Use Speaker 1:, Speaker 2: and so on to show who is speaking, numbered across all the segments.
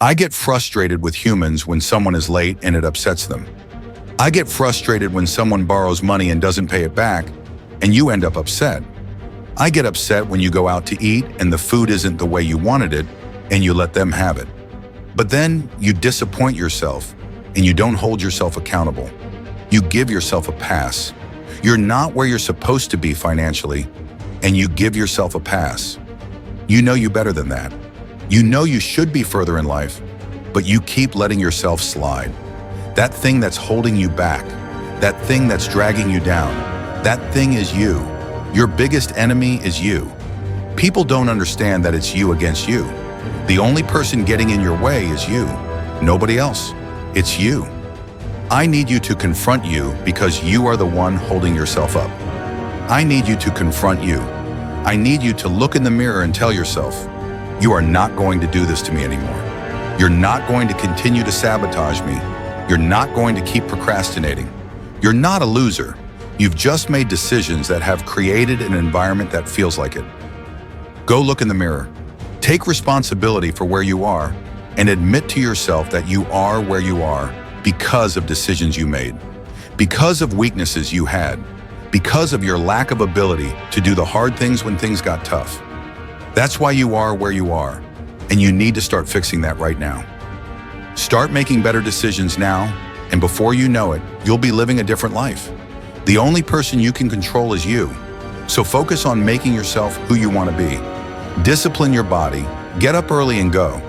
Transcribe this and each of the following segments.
Speaker 1: I get frustrated with humans when someone is late and it upsets them. I get frustrated when someone borrows money and doesn't pay it back, and you end up upset. I get upset when you go out to eat and the food isn't the way you wanted it, and you let them have it. But then you disappoint yourself, and you don't hold yourself accountable. You give yourself a pass. You're not where you're supposed to be financially, and you give yourself a pass. You know you better than that. You know you should be further in life, but you keep letting yourself slide. That thing that's holding you back, that thing that's dragging you down, that thing is you. Your biggest enemy is you. People don't understand that it's you against you. The only person getting in your way is you. Nobody else. It's you. I need you to confront you because you are the one holding yourself up. I need you to confront you. I need you to look in the mirror and tell yourself, you are not going to do this to me anymore. You're not going to continue to sabotage me. You're not going to keep procrastinating. You're not a loser. You've just made decisions that have created an environment that feels like it. Go look in the mirror. Take responsibility for where you are and admit to yourself that you are where you are because of decisions you made, because of weaknesses you had, because of your lack of ability to do the hard things when things got tough. That's why you are where you are, and you need to start fixing that right now. Start making better decisions now, and before you know it, you'll be living a different life. The only person you can control is you, so focus on making yourself who you want to be. Discipline your body, get up early and go.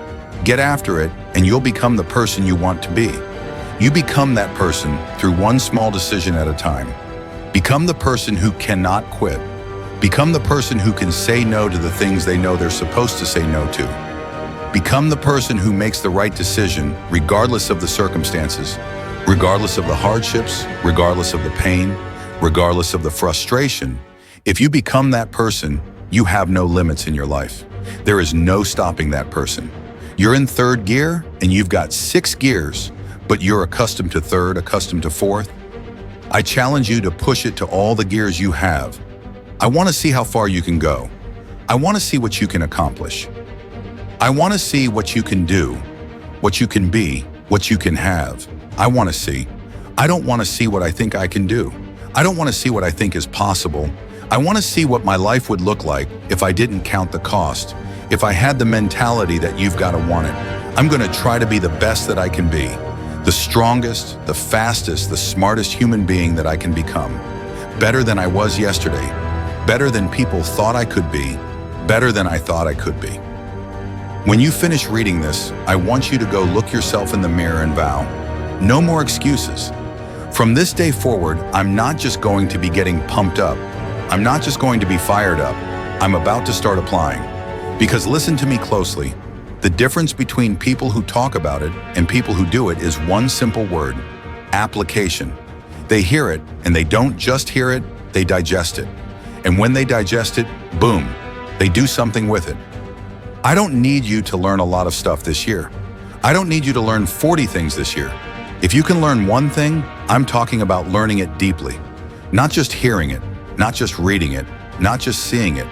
Speaker 1: Get after it, and you'll become the person you want to be. You become that person through one small decision at a time. Become the person who cannot quit. Become the person who can say no to the things they know they're supposed to say no to. Become the person who makes the right decision regardless of the circumstances, regardless of the hardships, regardless of the pain, regardless of the frustration. If you become that person, you have no limits in your life. There is no stopping that person. You're in third gear and you've got 6 gears, but you're accustomed to third, accustomed to fourth. I challenge you to push it to all the gears you have. I want to see how far you can go. I want to see what you can accomplish. I want to see what you can do, what you can be, what you can have. I want to see. I don't want to see what I think I can do. I don't want to see what I think is possible. I want to see what my life would look like if I didn't count the cost, if I had the mentality that you've got to want it. I'm going to try to be the best that I can be, the strongest, the fastest, the smartest human being that I can become, better than I was yesterday, better than people thought I could be, better than I thought I could be. When you finish reading this, I want you to go look yourself in the mirror and vow, no more excuses. From this day forward, I'm not just going to be getting pumped up. I'm not just going to be fired up. I'm about to start applying. Because listen to me closely. The difference between people who talk about it and people who do it is one simple word: application. They hear it, and they don't just hear it, they digest it. And when they digest it, boom, they do something with it. I don't need you to learn a lot of stuff this year. I don't need you to learn 40 things this year. If you can learn one thing, I'm talking about learning it deeply. Not just hearing it, not just reading it, not just seeing it.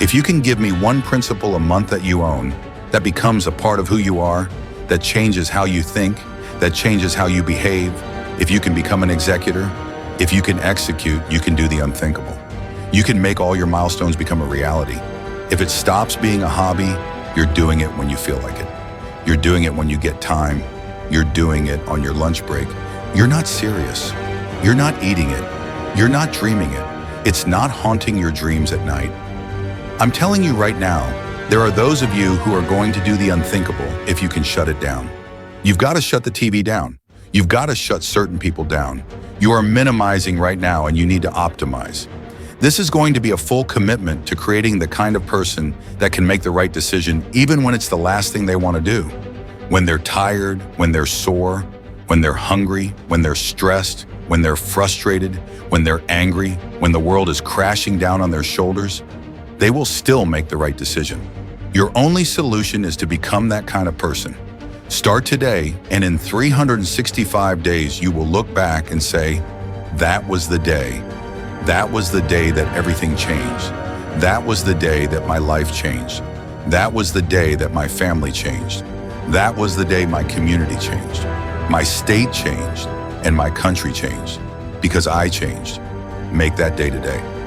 Speaker 1: If you can give me one principle a month that you own, that becomes a part of who you are, that changes how you think, that changes how you behave, if you can become an executor, if you can execute, you can do the unthinkable. You can make all your milestones become a reality. If it stops being a hobby, you're doing it when you feel like it. You're doing it when you get time. You're doing it on your lunch break. You're not serious. You're not eating it. You're not dreaming it. It's not haunting your dreams at night. I'm telling you right now, there are those of you who are going to do the unthinkable if you can shut it down. You've got to shut the TV down. You've got to shut certain people down. You are minimizing right now and you need to optimize. This is going to be a full commitment to creating the kind of person that can make the right decision even when it's the last thing they want to do. When they're tired, when they're sore, when they're hungry, when they're stressed, when they're frustrated, when they're angry, when the world is crashing down on their shoulders, they will still make the right decision. Your only solution is to become that kind of person. Start today, and in 365 days, you will look back and say, that was the day. That was the day that everything changed. That was the day that my life changed. That was the day that my family changed. That was the day my community changed, my state changed, and my country changed. Because I changed. Make that day today.